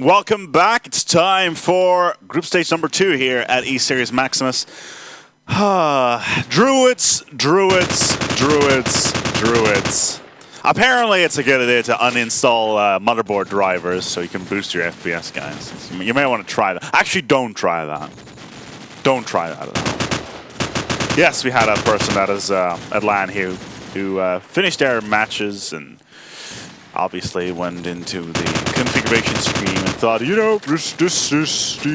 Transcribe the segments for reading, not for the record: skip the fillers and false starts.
Welcome back. It's time for group stage number 2 here at E-Series Maximus. Druids. Apparently, it's a good idea to uninstall motherboard drivers so you can boost your FPS, guys. You may want to try that. Actually, don't try that. Don't try that at all. Yes, we had a person that is at LAN here who finished their matches and obviously went into the configuration screen and thought, you know, these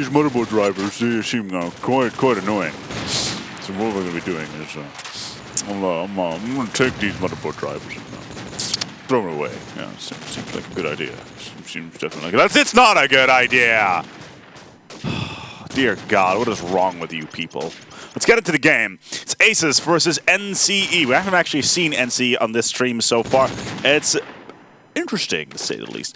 motherboard drivers, they seem quite annoying. So what we're going to be doing is, I'm going to take these motherboard drivers and throw them away. Yeah, seems like a good idea. Seems definitely like it's not a good idea. Dear God, what is wrong with you people? Let's get into the game. It's Aces versus NCE. We haven't actually seen NCE on this stream so far. It's interesting, to say the least.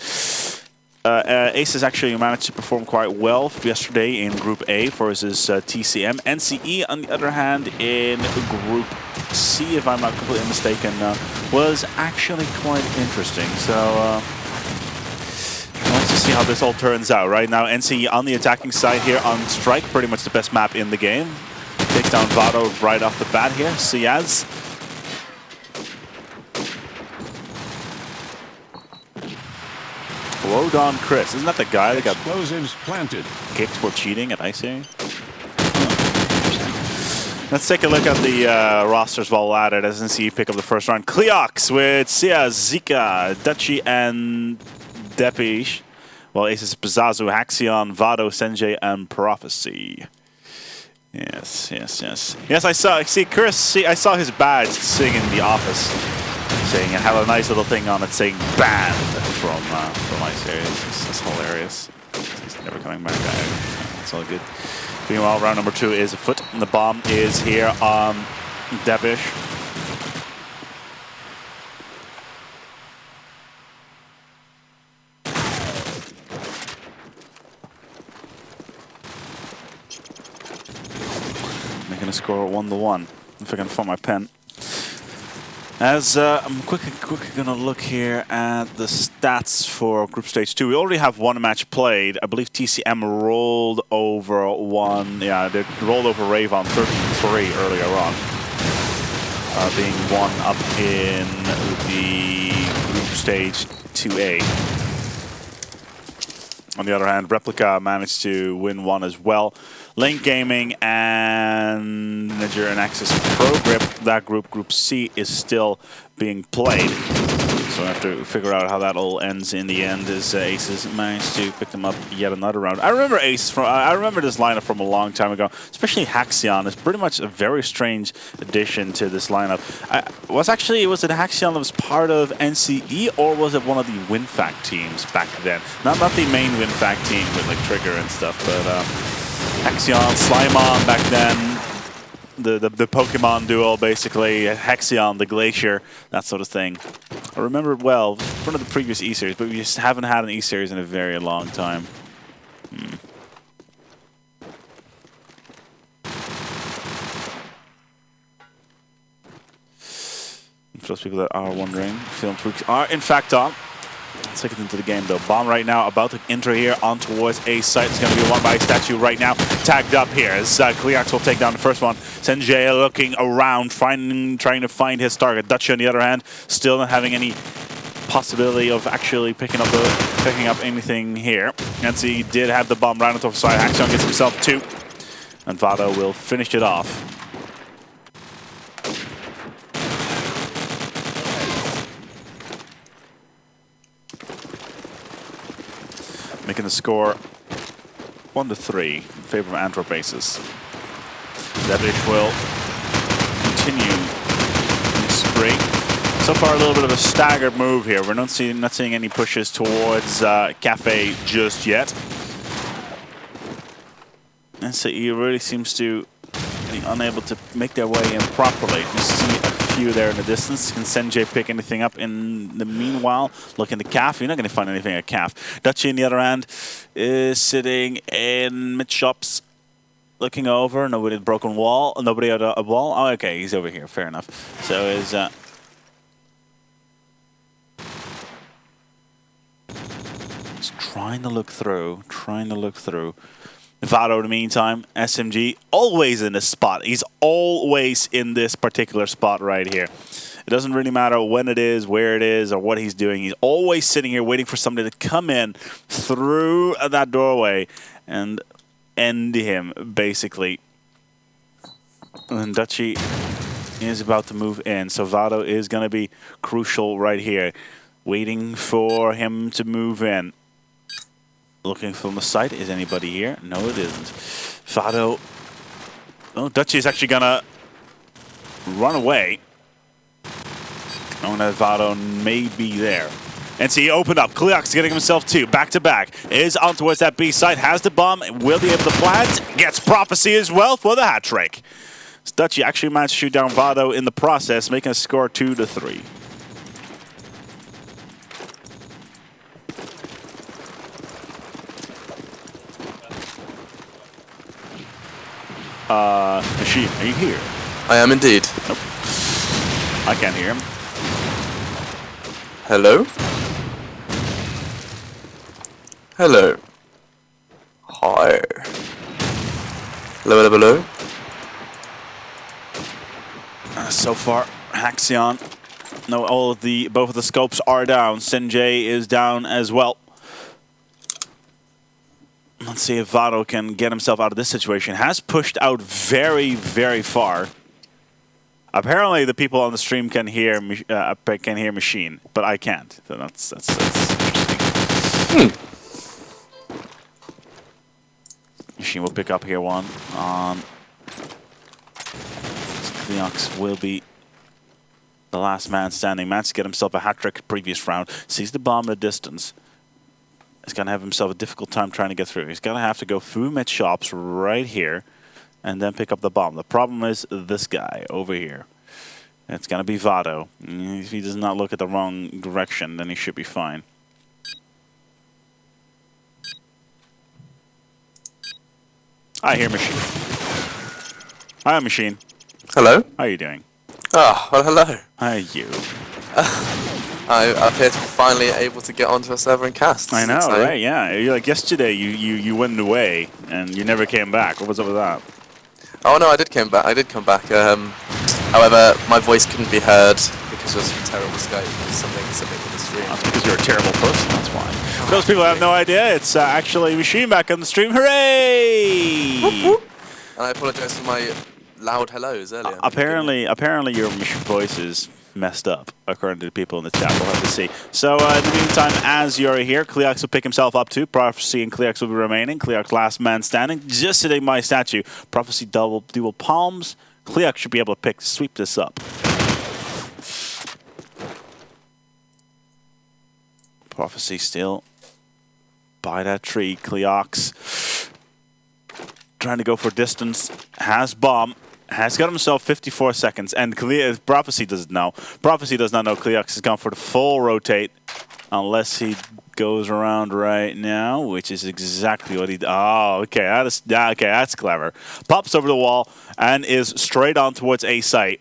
Aces actually managed to perform quite well yesterday in Group A versus TCM. NCE, on the other hand, in Group C, if I'm not completely mistaken, was actually quite interesting. So, let's just see how this all turns out. Right now, NCE on the attacking side here on Strike, pretty much the best map in the game. Takes down Vado right off the bat here. Siaz. Lodon Chris, isn't that the guy that got explosives planted, kicked for cheating at Icy? Let's take a look at the rosters while at it. As NCE pick up the first round. Cleox with Siaz, Zika, Dutchy, and Depish. While Aces Pizazu, Haxion, Vado, Senjay, and Prophecy. Yes. Yes, I saw his badge sitting in the office, saying it had a nice little thing on it saying banned from my series. It's hilarious. He's never coming back. It's all good. Meanwhile, round number 2 is afoot, and the bomb is here on Devish. Making a score 1-1. If I can find my pen. As I'm quickly gonna look here at the stats for Group Stage 2. We already have one match played. I believe TCM rolled over one. Yeah, they rolled over Ravon 13-3 earlier on, being one up in the Group Stage 2A. On the other hand, Replica managed to win one as well. Link Gaming and Nigerian Axis Pro Grip, that Group C, is still being played. So I have to figure out how that all ends in the end, as Aces managed to pick them up yet another round. I remember Aces I remember this lineup from a long time ago, especially Haxion. It's pretty much a very strange addition to this lineup. Was it Haxion that was part of NCE, or was it one of the WinFact teams back then? Not the main WinFact team with like Trigger and stuff, but Haxion, Slimon back then, the Pokemon duel basically, Haxion, the Glacier, that sort of thing. I remember it well, one of the previous E-Series, but we just haven't had an E-Series in a very long time. For those people that are wondering, Film Tweaks are in fact on. Let's take it into the game though. Bomb right now about to enter here on towards A site. It's going to be one by statue right now. Tagged up here as Cleox will take down the first one. Senjay looking around, trying to find his target. Dutch on the other hand, still not having any possibility of actually picking up anything here. NC did have the bomb right on top of side. Haxion gets himself 2. And Vado will finish it off. Making the score 1-3 in favor of Antwerp Aces. Devish will continue the spree. So far, a little bit of a staggered move here. We're not seeing any pushes towards Cafe just yet. NCE really seems to be unable to make their way in properly. You see a few there in the distance. Can Senjay pick anything up in the meanwhile? Look in the calf. You're not going to find anything at calf. Dutchy on the other hand is sitting in mid shops, looking over. Nobody at broken wall. Nobody at a wall. Oh, okay, he's over here. Fair enough. So is trying to look through. Vado, in the meantime, SMG, always in this spot. He's always in this particular spot right here. It doesn't really matter when it is, where it is, or what he's doing. He's always sitting here waiting for somebody to come in through that doorway and end him, basically. And Dutchy is about to move in, so Vado is going to be crucial right here. Waiting for him to move in. Looking from the site. Is anybody here? No, it isn't. Vado. Oh, Dutchy is actually going to run away. Knowing that Vado may be there. And see, he opened up. Kleox getting himself two. Back to back. Is on towards that B site. Has the bomb. Will be able to plant. Gets Prophecy as well for the hat trick. Dutchy actually managed to shoot down Vado in the process, making a score 2-3. Machine, are you here? I am indeed. Nope. I can't hear him. Hello? Hello. Hi. Hello, hello, hello. So far, Haxion. No, both of the scopes are down. Senjay is down as well. Let's see if Vado can get himself out of this situation. Has pushed out very, very far. Apparently, the people on the stream can hear Machine, but I can't. So that's interesting. Machine will pick up here one on. Kleox will be the last man standing. Managed to get himself a hat trick previous round. Sees the bomb at a distance. He's going to have himself a difficult time trying to get through. He's going to have to go through mid shops right here and then pick up the bomb. The problem is this guy over here. It's going to be Vado. If he does not look at the wrong direction, then he should be fine. I hear Machine. Hi, Machine. Hello? How are you doing? Ah, well, hello. How are you? I appear to be finally able to get onto a server and cast. I know, right? Yeah. You're like yesterday, you went away and you never came back. What was up with that? Oh no, I did come back. However, my voice couldn't be heard because of some terrible Skype. Something with the stream. That's because you're a terrible person. That's why. For those people who have no idea, it's actually Machine back on the stream. Hooray! Whoop, whoop. And I apologize for my loud hellos earlier. Apparently, your voice is messed up, according to the people in the chat. We'll have to see. So, in the meantime, as you're here, Kleox will pick himself up too. Prophecy and Kleox will be remaining. Kleox last man standing, just sitting by statue. Prophecy dual palms. Kleox should be able to sweep this up. Prophecy still by that tree. Kleox trying to go for distance. Has bomb. Has got himself 54 seconds, and Prophecy doesn't know. Prophecy does not know Kleox has gone for the full rotate, unless he goes around right now, which is exactly what he. Oh, okay, that's clever. Pops over the wall and is straight on towards A site.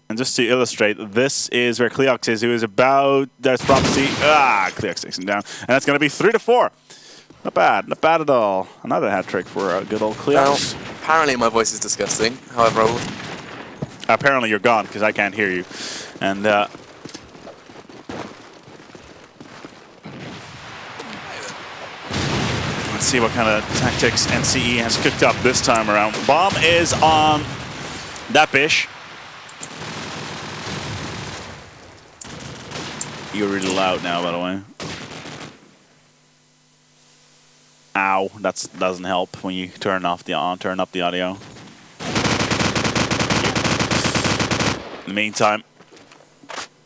And just to illustrate, this is where Kleox is. Who is about. There's Prophecy. Kleox takes him down, and that's going to be 3-4. Not bad at all. Another hat trick for a good old Kleox. Now, apparently my voice is disgusting. However, apparently you're gone because I can't hear you. And let's see what kind of tactics NCE has cooked up this time around. Bomb is on that bish. You're really loud now, by the way. Ow, that doesn't help when you turn up the audio. In the meantime,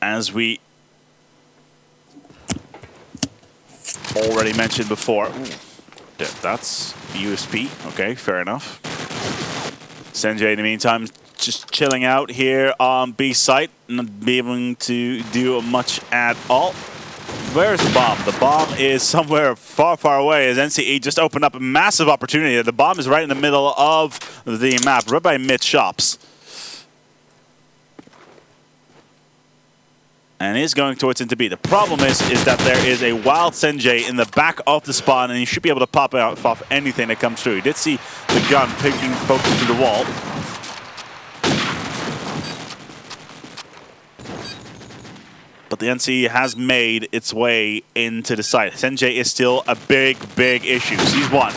as we already mentioned before, that's USP. Okay, fair enough. Senjay, in the meantime, just chilling out here on B site, not being able to do much at all. Where's the bomb? The bomb is somewhere far, far away as NCE just opened up a massive opportunity. The bomb is right in the middle of the map, right by mid shops. and is going towards into B. The problem is that there is a wild Senjay in the back of the spawn, and he should be able to pop out off anything that comes through. He did see the gun poking through the wall. But the NCE has made its way into the site. Senjay is still a big issue. He's one.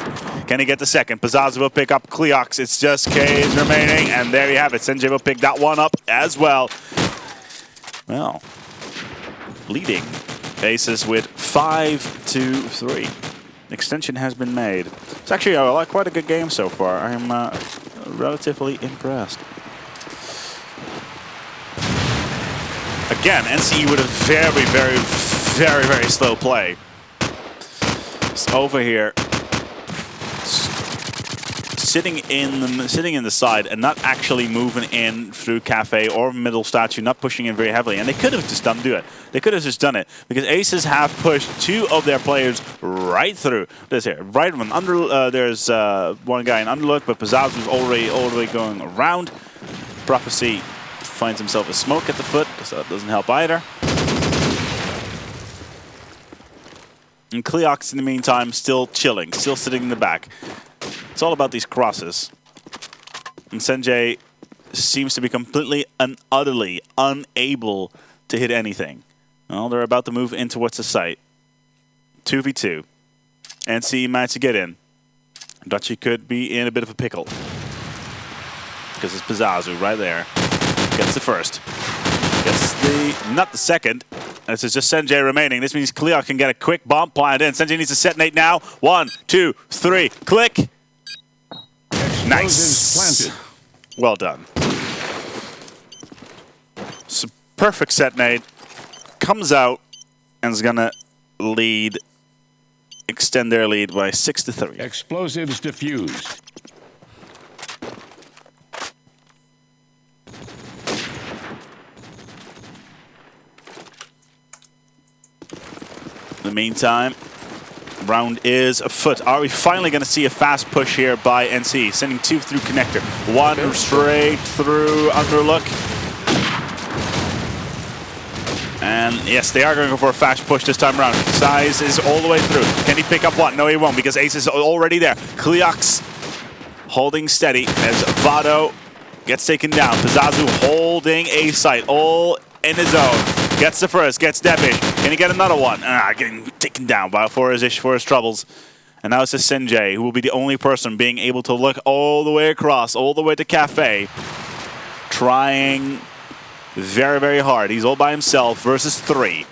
Can he get the second? Pizazu will pick up Kleox. It's just K's remaining, and there you have it. Senjay will pick that one up as well. Well, leading Aces with 5-3. Extension has been made. It's actually quite a good game so far. I am relatively impressed. Again, NCE with a very slow play. It's over here, sitting in the side and not actually moving in through Cafe or middle statue, not pushing in very heavily. And they could have just done it because Aces have pushed two of their players right through. There's here, right one under. There's one guy in underlook, but Pizazu's already going around. Prophecy finds himself a smoke at the foot, so that doesn't help either. And Kleox, in the meantime, still chilling, still sitting in the back. It's all about these crosses. And Senjay seems to be completely and utterly unable to hit anything. Well, they're about to move in towards the site. 2v2. NCE managed to get in. Dutchy could be in a bit of a pickle. Because it's Pizazu right there. Gets the first. Gets the... not the second. This is just Senjay remaining. This means Kleox can get a quick bomb planted in. Senjay needs to detonate now. 1, 2, 3. Click. Nice. Planted. Well done. So perfect detonate. Comes out and is going to lead. Extend their lead by 6-3. Explosives diffused. In the meantime, round is afoot. Are we finally going to see a fast push here by NC? Sending two through connector. One straight through underlook. And yes, they are going to go for a fast push this time around. Size is all the way through. Can he pick up one? No, he won't because Ace is already there. Kleox holding steady as Vado gets taken down. Pizazu holding a site all in his own. Gets the first, gets Debish. Can he get another one? Getting taken down for his troubles. And now it's just Senjay, who will be the only person being able to look all the way across, all the way to Cafe. Trying very hard. He's all by himself versus 3.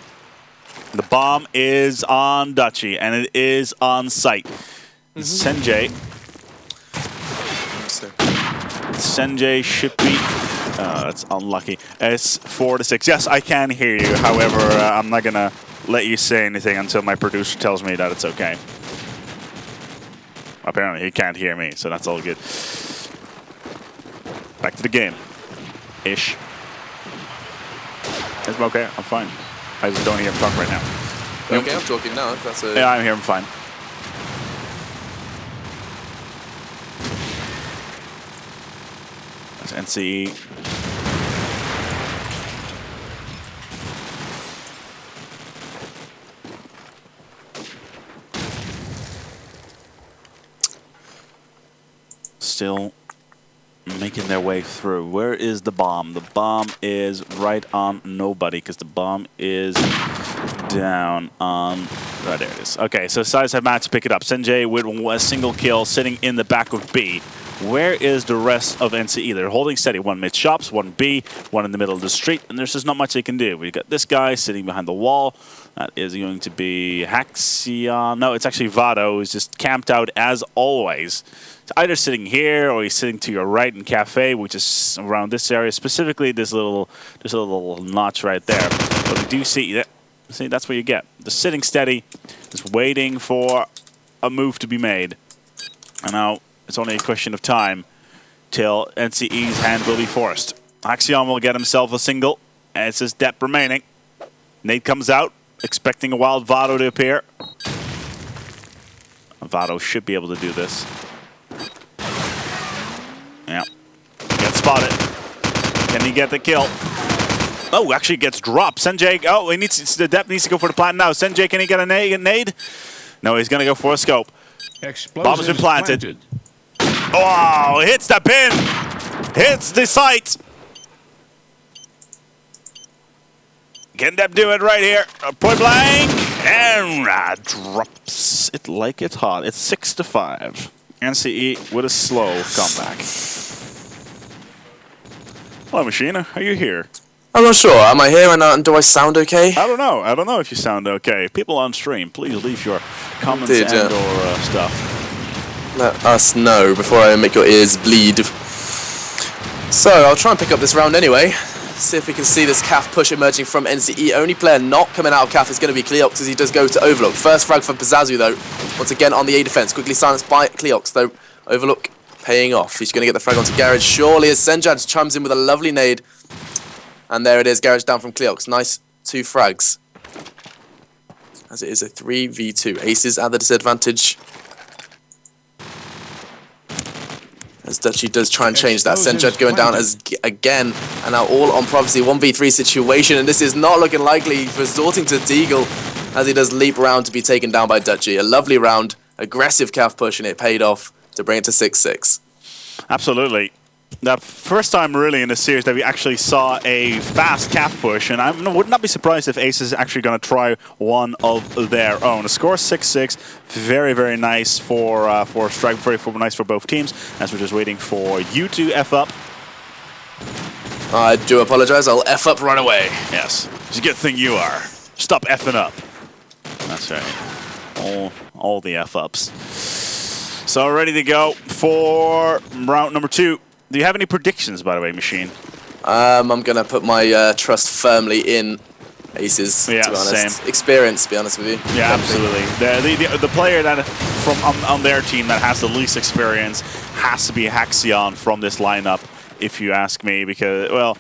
The bomb is on Dutchy, and it is on site. Senjay should be... that's unlucky. It's 4-6. Yes, I can hear you. However, I'm not going to let you say anything until my producer tells me that it's okay. Apparently, he can't hear me, so that's all good. Back to the game. Ish. It's okay. I'm fine. I just don't hear him talk right now. Okay, I'm talking now. That's a... Yeah, I'm here. I'm fine. That's NCE. Still making their way through. Where is the bomb? The bomb is right on nobody because the bomb is down on... oh, there it is. Okay, so Size have managed to pick it up. Senjay with a single kill sitting in the back of B. Where is the rest of NCE? They're holding steady. One mid shops, one B, one in the middle of the street, and there's just not much they can do. We've got this guy sitting behind the wall. That is going to be Haxion. No, it's actually Vado, who's just camped out as always. It's either sitting here or he's sitting to your right in Cafe, which is around this area, specifically this little notch right there. But we do see that. See, that's what you get. Just sitting steady, just waiting for a move to be made. And now it's only a question of time till NCE's hand will be forced. Haxion will get himself a single, and it's his depth remaining. Nate comes out, expecting a wild Vado to appear. Vado should be able to do this. Yeah. Gets spotted. Can he get the kill? Oh, actually gets dropped. Senjay, oh, the depth needs to go for the plant now. Senjay, can he get a nade? No, he's going to go for a scope. Bomb has been planted. Oh, hits the pin. Hits the site. Can Depp do it right here? Point blank. And drops it like it's hot. It's 6-5. NCE with a slow comeback. Hello, Machina. Are you here? I'm not sure. Am I here and do I sound okay? I don't know. I don't know if you sound okay. People on stream, please leave your comments Indeed, and or stuff. Let us know before I make your ears bleed. So, I'll try and pick up this round anyway. See if we can see this CAF push emerging from NCE. Only player not coming out of CAF is going to be Cleox as he does go to Overlook. First frag for Pizazu though. Once again on the A defense. Quickly silenced by Cleox though. Overlook paying off. He's going to get the frag onto Garage. Surely as Senjad chimes in with a lovely nade. And there it is. Garage down from Cleox. Nice 2 frags. As it is a 3v2. Aces at the disadvantage. As Dutchy does try and change that. Senjad going down as again. And now all on Prophecy. 1v3 situation. And this is not looking likely. He's resorting to Deagle as he does leap round to be taken down by Dutchy. A lovely round. Aggressive calf push and it paid off to bring it to 6-6. Absolutely. The first time really in the series that we actually saw a fast calf push, and I would not be surprised if Ace is actually going to try one of their own. The score 6-6, very, very nice for Strike, very nice for both teams, as we're just waiting for you to F up. I do apologize, I'll F up right away. Yes, it's a good thing you are. Stop effing up. That's right. All the F ups. So ready to go for round number 2. Do you have any predictions, by the way, Machine? I'm going to put my trust firmly in Aces, yeah, to be honest. Same. Experience, to be honest with you. Yeah, absolutely. The player that on their team that has the least experience has to be Haxion from this lineup, if you ask me, because, well,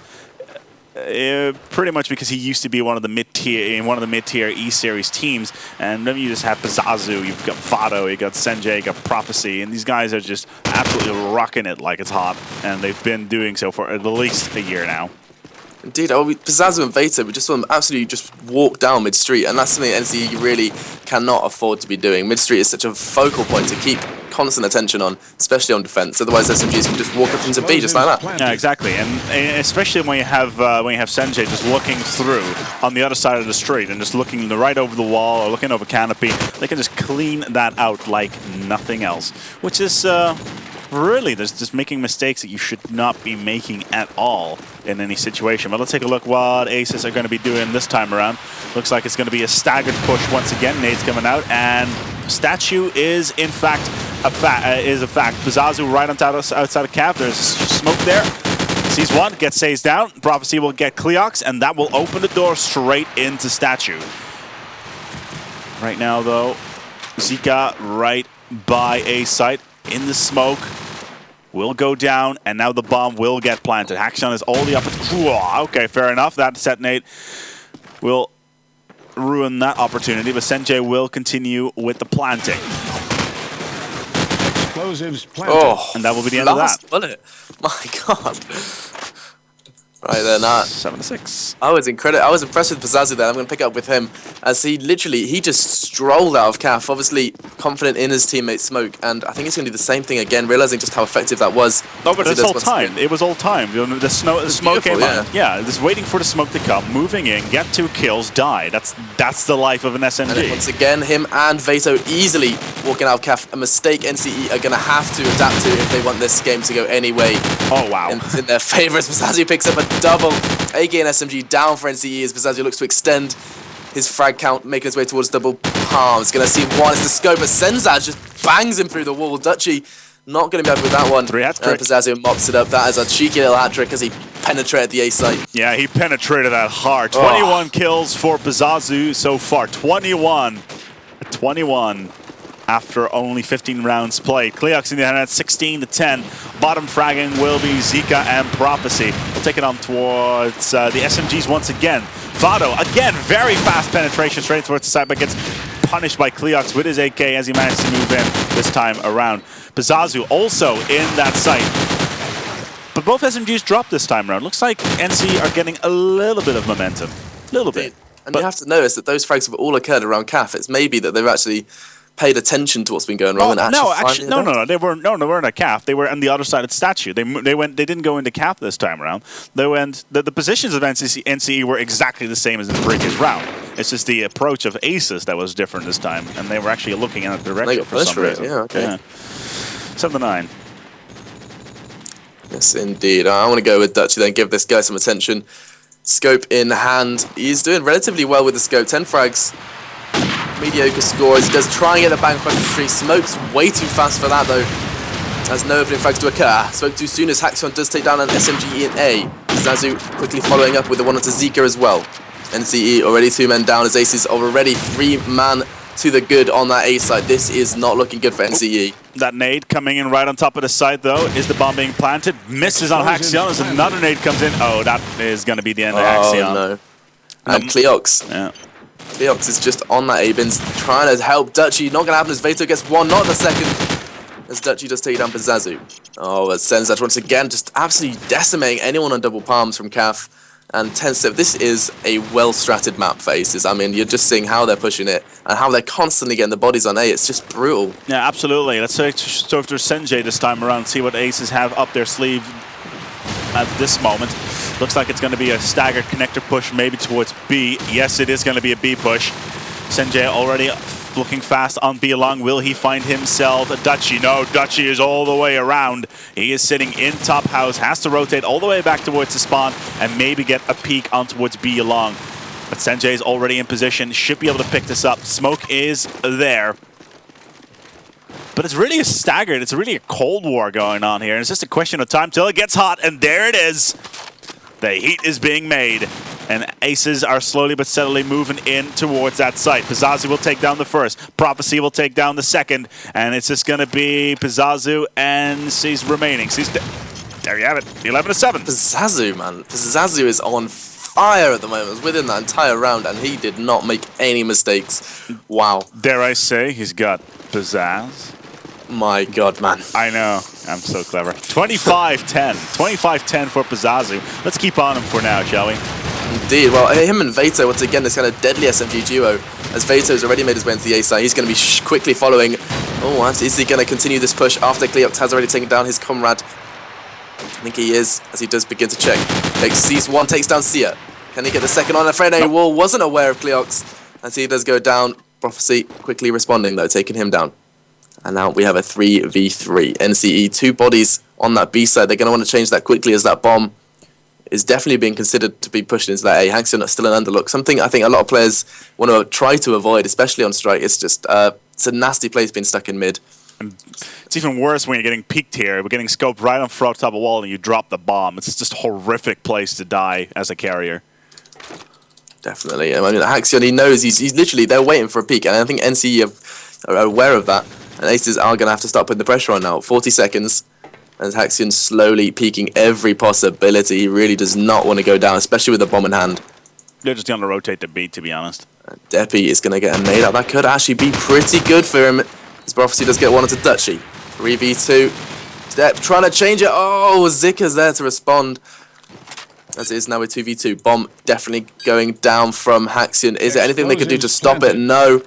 pretty much because he used to be one of the mid-tier E-Series teams, and then you just have Pizazu, you've got Vado, you got Senjay, you got Prophecy, and these guys are just absolutely rocking it like it's hot, and they've been doing so for at least a year now. Indeed, Pizazu and Veta, we just saw them absolutely just walk down mid-street, and that's something NCE really cannot afford to be doing. Mid-street is such a focal point to keep constant attention on, especially on defense. Otherwise, SMGs can just walk up into B just like that. Yeah, exactly, and especially when you have Senjay just looking through on the other side of the street and just looking right over the wall or looking over canopy, they can just clean that out like nothing else, which is really just making mistakes that you should not be making at all in any situation. But let's take a look what Aces are going to be doing this time around. Looks like it's going to be a staggered push once again. Nade's coming out, and Statue is in fact a fact. Pizazu right outside of Cav. There's smoke there. Sees one, gets Saze down. Prophecy will get Cleox, and that will open the door straight into Statue. Right now, though, Zika right by A site in the smoke. Will go down, and now the bomb will get planted. Haxion is all the up. Okay, fair enough. That detonate will ruin that opportunity, but Senjay will continue with the planting. Explosives planted. Oh, and that will be the end of that. Bullet. My God. Right there, not 7-6. I was impressed with Pizazu there. I'm going to pick up with him as he just strolled out of CAF, obviously confident in his teammate Smoke, and I think he's going to do the same thing again, realizing just how effective that was. No, but it's all timed. It was all timed. The smoke came out. Yeah, just waiting for the smoke to come, moving in, get 2 kills, die. That's the life of an SMG. And once again, him and Veto easily walking out of CAF. A mistake NCE are going to have to adapt to if they want this game to go any way. Oh, wow. In their favor, as Pizazu picks up a double. AK and SMG down for NCE as Pizazu looks to extend his frag count, making his way towards double palms. Going to see one as the scope, but Senzad just bangs him through the wall. Dutchy not going to be happy with that one. 3 hat-trick. Pizazu mops it up. That is a cheeky little hat-trick as he penetrated the A site. Yeah, he penetrated that hard. 21 kills for Pizazu so far. 21 after only 15 rounds played. Cleox in the hand at 16-10. Bottom fragging will be Zika and Prophecy. We'll take it on towards the SMGs once again. Vado, again, very fast penetration straight towards the side, but gets punished by Cleox with his AK as he managed to move in this time around. Pizazu also in that site. But both SMGs dropped this time around. Looks like NC are getting a little bit of momentum. A little bit. And But you have to notice that those frags have all occurred around CAF. It's maybe that they've actually paid attention to what's been going wrong. No. They weren't at CAF. They were on the other side of the statue. They didn't go into CAF this time around. They went. The positions of NCE were exactly the same as in the previous round. It's just the approach of Aces that was different this time, and they were actually looking in that direction. They got for some reason. Yeah, okay. Yeah. 7-9. Yes, indeed. I want to go with Dutchy then, give this guy some attention. Scope in hand. He's doing relatively well with the scope. 10 frags. Mediocre scores. He does try and get the bang across the street. Smokes way too fast for that, though. Has no opening frags to occur. Spoke too soon as Haxion does take down an SMG in A. Zazu quickly following up with the one onto Zika as well. NCE already 2 men down as Aces already 3 man to the good on that A side. This is not looking good for NCE. That nade coming in right on top of the site, though. Is the bomb being planted? Misses on Haxion as another nade comes in. Oh, that is going to be the end of Haxion. Oh, no. And Cleox. Yeah. Cleox is just on that A-bins, trying to help Dutchy. Not going to happen as Veto gets one, not the second. As Dutchy does take down Zazu. Oh, as Senzat once again just absolutely decimating anyone on double palms from CAF. And 10-7, this is a well-stratted map for Aces. I mean, you're just seeing how they're pushing it and how they're constantly getting the bodies on A. It's just brutal. Yeah, absolutely. Let's go through Senjay this time around, see what Aces have up their sleeve at this moment. Looks like it's going to be a staggered connector push, maybe towards B. Yes, it is going to be a B push. Senjay already looking fast on B along. Will he find himself a Dutchy? No, Dutchy is all the way around. He is sitting in top house, has to rotate all the way back towards the spawn and maybe get a peek on towards B along. But Senjay is already in position, should be able to pick this up. Smoke is there. But it's really a staggered, it's really a Cold War going on here. And it's just a question of time till it gets hot, and there it is. The heat is being made. And Aces are slowly but steadily moving in towards that site. Pizazu will take down the first. Prophecy will take down the second. And it's just going to be Pizazu and C's remaining. There you have it. 11-7. Pizazu, man. Pizazu is on fire at the moment. Within that entire round, and he did not make any mistakes. Wow. Dare I say, he's got pizzazz. My God, man. I know. I'm so clever. 25-10. 25-10 for Pizazu. Let's keep on him for now, shall we? Indeed. Well, him and Veto, once again, this kind of deadly SMG duo. As Veto's already made his way into the A side, he's going to be quickly following. Oh, is he going to continue this push after Cleox has already taken down his comrade? I think he is, as he does begin to check. Sees one, takes down Sia. Can he get the second on? Afraid no. Wall wasn't aware of Cleox, as he does go down. Prophecy quickly responding, though, taking him down. And now we have a 3v3. NCE, 2 bodies on that B side. They're going to want to change that quickly as that bomb is definitely being considered to be pushed into that A. Haxion still an underlook. Something I think a lot of players want to try to avoid, especially on strike. It's just it's a nasty place being stuck in mid. And it's even worse when you're getting peeked here. We're getting scoped right on front top of wall and you drop the bomb. It's just a horrific place to die as a carrier. Definitely. I mean, Haxion, he knows he's literally, they're waiting for a peek. And I think NCE are aware of that. And Aces are going to have to start putting the pressure on now. 40 seconds. As Haxion slowly peeking every possibility. He really does not want to go down, especially with the bomb in hand. They're just going to rotate the beat, to be honest. Deppy is going to get a nade out. That could actually be pretty good for him. His Prophecy does get one onto Dutchy. 3v2. Depp trying to change it. Oh, Zika's there to respond. As it is now with 2v2. Bomb definitely going down from Haxion. Is there anything they could do to stop it? No.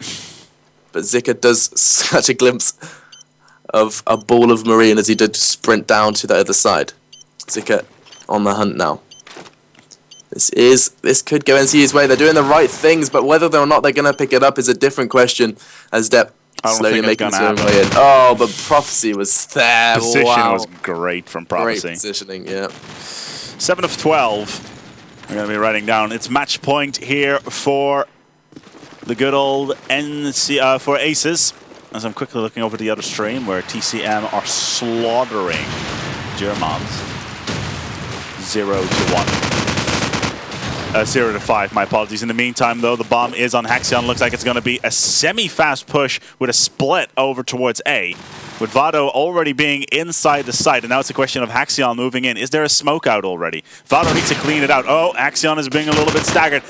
But Zika does catch a glimpse of a ball of marine as he did sprint down to the other side. Zika on the hunt now. This could go NCE's way. They're doing the right things, but whether or not they're going to pick it up is a different question. As Depp slowly making his own way in. Oh, but Prophecy was there. Position wow. was great from Prophecy. Great positioning, yeah. 7 of 12. We're going to be writing down. It's match point here for the good old NC for Aces. As I'm quickly looking over the other stream where TCM are slaughtering Germans. 0-1. 0-5, my apologies. In the meantime, though, the bomb is on Haxion. Looks like it's going to be a semi-fast push with a split over towards A. With Vado already being inside the site, and now it's a question of Haxion moving in. Is there a smoke out already? Vado needs to clean it out. Oh, Haxion is being a little bit staggered.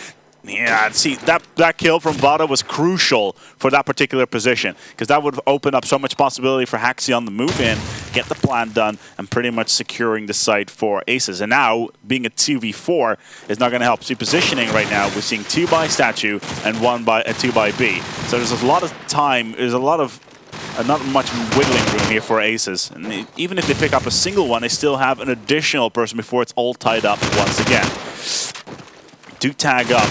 Yeah, see, that kill from Vada was crucial for that particular position, because that would open up so much possibility for Haxi on the move in, get the plan done, and pretty much securing the site for Aces. And now, being a 2v4 is not going to help. See, positioning right now, we're seeing 2 by Statue and 2 by B. So there's a lot of time, there's a lot of not much wiggling room here for Aces. And even if they pick up a single one, they still have an additional person before it's all tied up once again. Do tag up.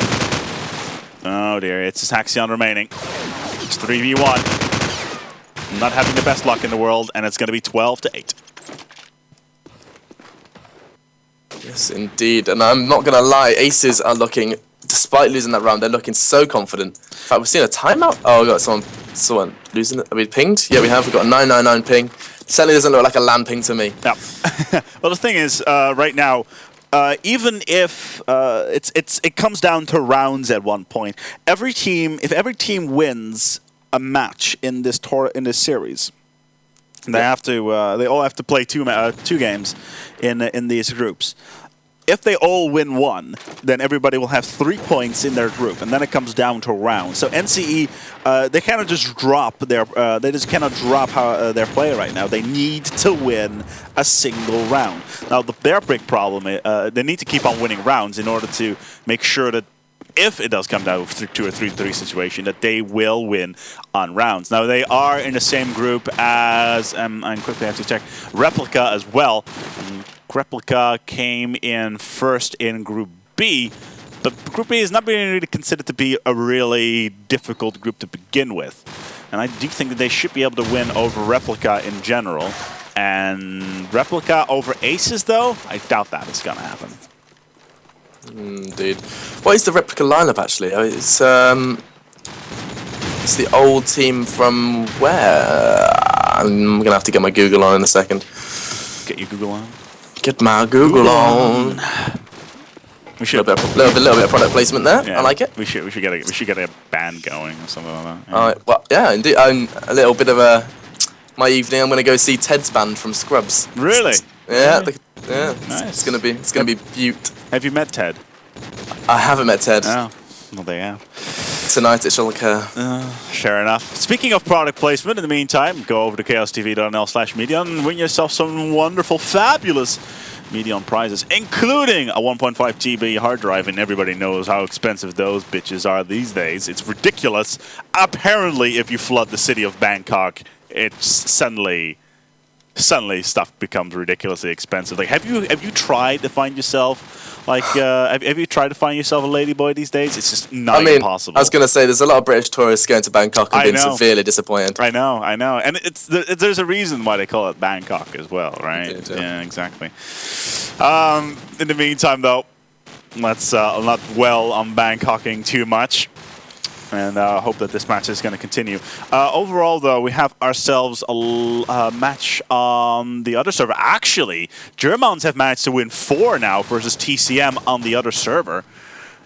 Oh dear, it's just Haxion remaining. It's 3v1. Not having the best luck in the world, and it's going to be 12-8. Yes, indeed. And I'm not going to lie, Aces are looking, despite losing that round, they're looking so confident. In fact, we've seen a timeout. Oh, we got someone losing it. Are we pinged? Yeah, we have. We've got a 999 ping. Certainly doesn't look like a LAN ping to me. No. Well, the thing is, right now, even if it comes down to rounds at one point, if every team wins a match in this series, they all have to play two games in these groups. If they all win one, then everybody will have 3 points in their group, and then it comes down to rounds. So NCE, they cannot just drop their their play right now. They need to win a single round. Now their big problem is they need to keep on winning rounds in order to make sure that if it does come down to a 3-3 situation, that they will win on rounds. Now they are in the same group as I quickly have to check Replica as well. Replica came in first in Group B, but Group B is not being really considered to be a really difficult group to begin with. And I do think that they should be able to win over Replica in general. And Replica over Aces, though, I doubt that is going to happen. Indeed. What is the Replica lineup, actually? It's the old team from where? I'm going to have to get my Google on in a second. Get your Google on? Get my Google on. We should a little bit of product placement there. Yeah, I like it. We should get a band going or something like that. Yeah. All right. Well, yeah, indeed. A little bit of my evening. I'm going to go see Ted's band from Scrubs. Really? Yeah. Really? Yeah. Nice. It's gonna be beaut. Have you met Ted? I haven't met Ted. Oh, well, there you have. Tonight it shall occur. Fair enough. Speaking of product placement, in the meantime, go over to chaostv.nl/media and win yourself some wonderful, fabulous Medion prizes, including a 1.5 GB hard drive, and everybody knows how expensive those bitches are these days. It's ridiculous. Apparently, if you flood the city of Bangkok, it's suddenly stuff becomes ridiculously expensive. Like, have you tried to find yourself have you tried to find yourself a ladyboy these days? It's just not impossible. I was going to say, there's a lot of British tourists going to Bangkok and being severely disappointed. I know. And there's a reason why they call it Bangkok as well, right? Indeed, yeah, exactly. In the meantime, though, let's not dwell on Bangkoking too much. And hope that this match is going to continue. Overall, though, we have ourselves a match on the other server. Actually, Germans have managed to win 4 now versus TCM on the other server.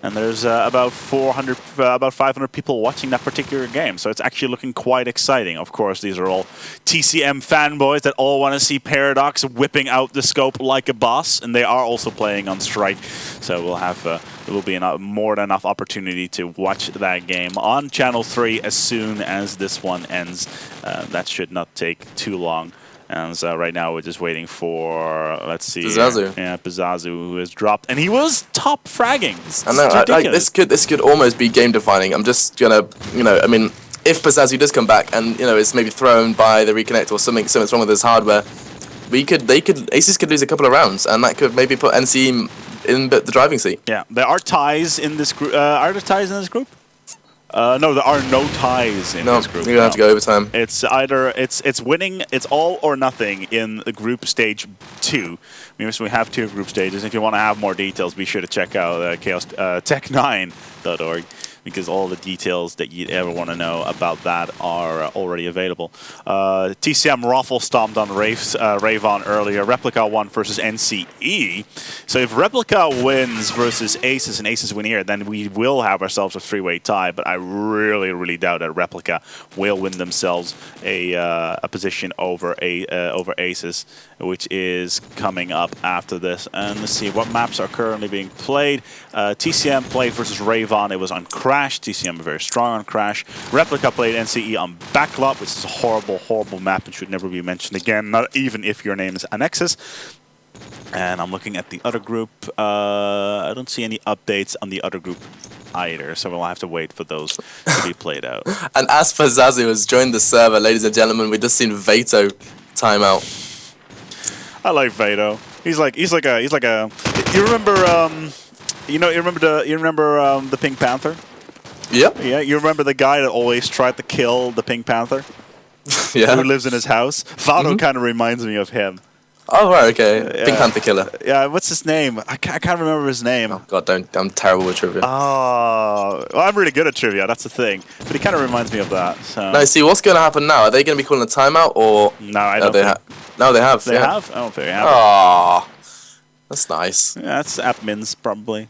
And there's about 500 people watching that particular game. So it's actually looking quite exciting. Of course, these are all TCM fanboys that all want to see Paradox whipping out the scope like a boss. And they are also playing on Strike. So we'll have there will be more than enough opportunity to watch that game on Channel 3 as soon as this one ends. That should not take too long. And so right now we're just waiting for, let's see, Pizazu. Yeah, Pizazu, who has dropped, and he was top fragging. I know. This could almost be game defining. I'm just gonna, I mean, if Pizazu does come back and is maybe thrown by the reconnect or something's wrong with his hardware, Aces could lose a couple of rounds, and that could maybe put NC in the driving seat. Yeah, there are ties in this group. Are there ties in this group? No, there are no ties in this group. You're gonna have to go overtime. It's either it's winning, it's all or nothing in the group stage 2. We have 2 group stages. If you want to have more details, be sure to check out chaostech9.org. because all the details that you'd ever want to know about that are already available. TCM Raffle stomped on Ravon earlier. Replica won versus NCE. So if Replica wins versus Aces and Aces win here, then we will have ourselves a three-way tie. But I really, really doubt that Replica will win themselves a position over Aces, which is coming up after this. And let's see what maps are currently being played. TCM played versus Ravon. It was on Crash. TCM are very strong on Crash. Replica played NCE on Backlot, which is a horrible, horrible map and should never be mentioned again, not even if your name is Annexus. And I'm looking at the other group. I don't see any updates on the other group either, so we'll have to wait for those to be played out. And as for Zazu has joined the server, ladies and gentlemen, we've just seen Vato timeout. I like Vato. He's like a. You remember the Pink Panther? Yep. Yeah. You remember the guy that always tried to kill the Pink Panther? Yeah. Who lives in his house? Vato kind of reminds me of him. Oh, right, okay. Pink Panther killer. Yeah, what's his name? I can't remember his name. Oh, God, I'm terrible with trivia. Oh, well, I'm really good at trivia, that's the thing. But he kind of reminds me of that. So. No, see, what's going to happen now? Are they going to be calling a timeout, or... No, I don't think. No, they have. They have? I don't think they have. Oh, that's nice. Yeah, that's admins, probably.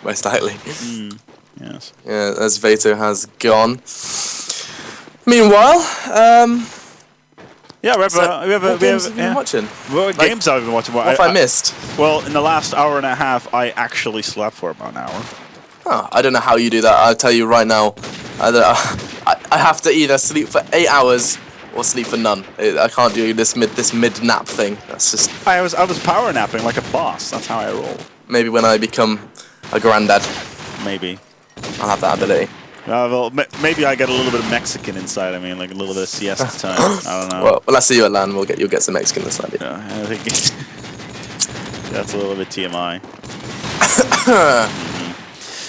Most likely. Yes. Yeah, as Vato has gone. Meanwhile, yeah, what games have you been watching? What games I've been watching? What have I missed? Well, in the last hour and a half, I actually slept for about an hour. Oh, I don't know how you do that. I'll tell you right now. I have to either sleep for 8 hours or sleep for none. I can't do this mid nap thing. That's just. I was power napping like a boss. That's how I roll. Maybe when I become a granddad. Maybe. I'll have that ability. Well, maybe I get a little bit of Mexican inside. I mean, like a little bit of siesta time. I don't know. Well, when I see you at LAN, you'll get some Mexican inside. Yeah, I think that's a little bit TMI.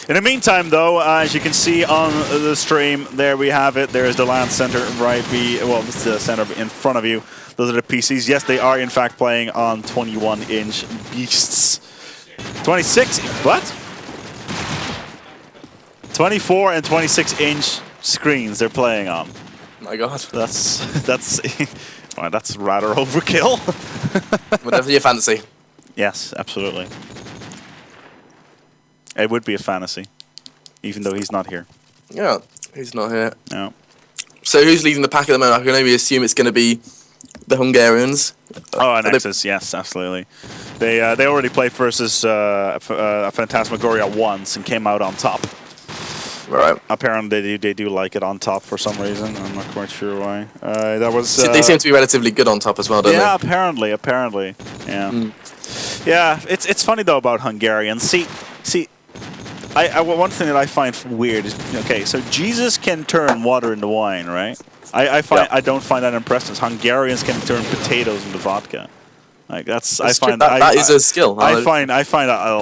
In the meantime, though, as you can see on the stream, there we have it. There is the LAN center well, this is the center in front of you. Those are the PCs. Yes, they are in fact playing on 21-inch beasts. 26. What? 24 and 26-inch screens they're playing on. My God. That's well, that's rather overkill. Whatever your fantasy. Yes, absolutely. It would be a fantasy, even though he's not here. Yeah, he's not here. No. So who's leading the pack at the moment? I can only assume it's going to be the Hungarians. Oh, and Nexus, yes, absolutely. They already played versus Phantasmagoria once and came out on top. Right. Apparently they do like it on top for some reason. I'm not quite sure why. That was. They seem to be relatively good on top as well, don't they? Yeah, apparently. Yeah. Yeah, it's funny though about Hungarians. See, one thing that I find weird is, okay, so Jesus can turn water into wine, right? I don't find that impressive. Hungarians can turn potatoes into vodka. Like that is a skill. I find that a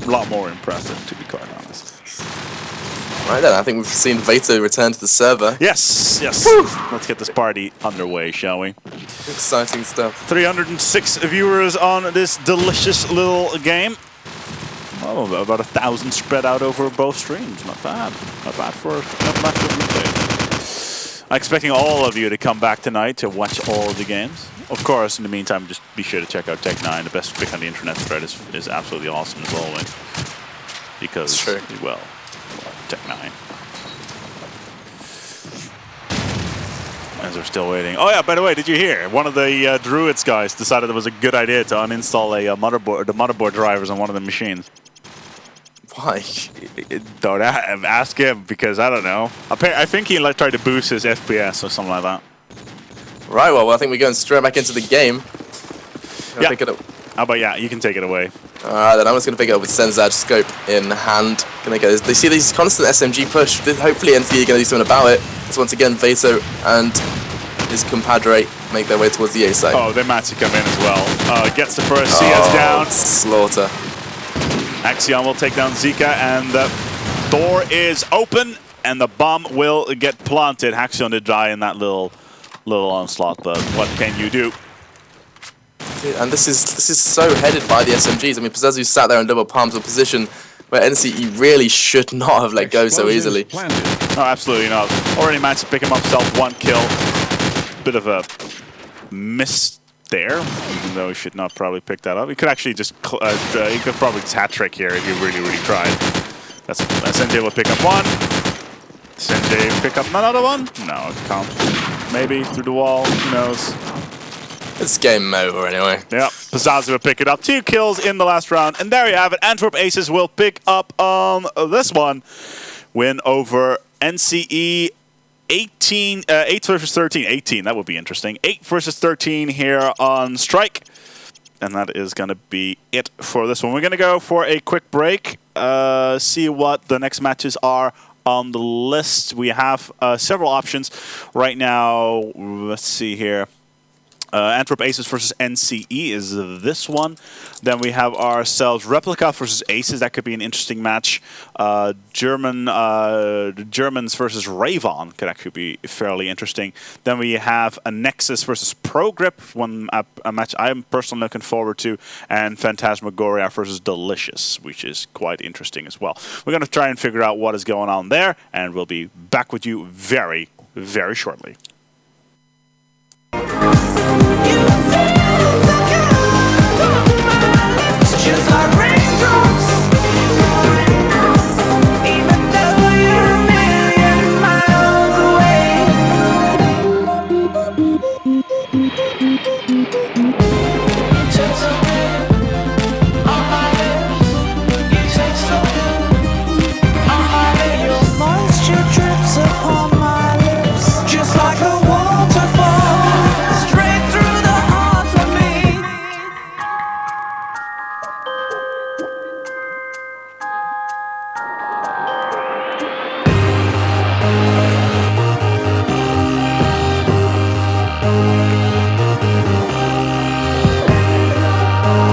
lot more impressive, to be quite honest. Right then, I think we've seen Vato return to the server. Yes. Woo! Let's get this party underway, shall we? Exciting stuff. 306 viewers on this delicious little game. Oh, about 1,000 spread out over both streams. Not bad. Not bad for replay. I'm expecting all of you to come back tonight to watch all of the games. Of course, in the meantime, just be sure to check out Tech9. The best pick on the internet thread is absolutely awesome as always. Because, well, Tech9. As we're still waiting. Oh yeah, by the way, did you hear? One of the Druids guys decided it was a good idea to uninstall the motherboard drivers on one of the machines. Why? Don't ask him, because I don't know. I think he tried to boost his FPS or something like that. Right, well, I think we're going straight back into the game. Yeah. Pick it up. How about, yeah, you can take it away. Alright, then I'm just going to pick it up with Senzad scope in hand. Gonna go. They see this constant SMG push. Hopefully NCE are going to do something about it. So once again, Vato and his compadre make their way towards the A side. Oh, they Matsi come in as well. Gets the first CS down. Slaughter. Axion will take down Zika, and the door is open, and the bomb will get planted. Axion did die in that little onslaught, but what can you do? Dude, and this is so headed by the SMGs. I mean, Pazazu sat there in double palms of position. where NCE really should not have let go so Explosives easily. planted. No, absolutely not. Already managed to pick him up himself, 1 kill. Bit of a miss there, even though he should not probably pick that up. He could actually just, he could probably just hat-trick here if he really tried. That's SNJ will pick up 1. SNJ pick up another one? No, it can't. Maybe through the wall, who knows. It's game over anyway. Yeah, Piazza will pick it up. 2 kills in the last round. And there you have it. Antwerp Aces will pick up this one. Win over NCE 18, 8 versus 13. 18, that would be interesting. 8 versus 13 here on Strike. And that is going to be it for this one. We're going to go for a quick break. See what the next matches are on the list. We have several options right now. Let's see here. Antwerp Aces versus NCE is this one. Then we have ourselves Replica versus Aces. That could be an interesting match. Germans versus Ravon could actually be fairly interesting. Then we have a Nexus versus ProGrip, a match I'm personally looking forward to, and Phantasmagoria versus Delicious, which is quite interesting as well. We're going to try and figure out what is going on there, and we'll be back with you very, very shortly.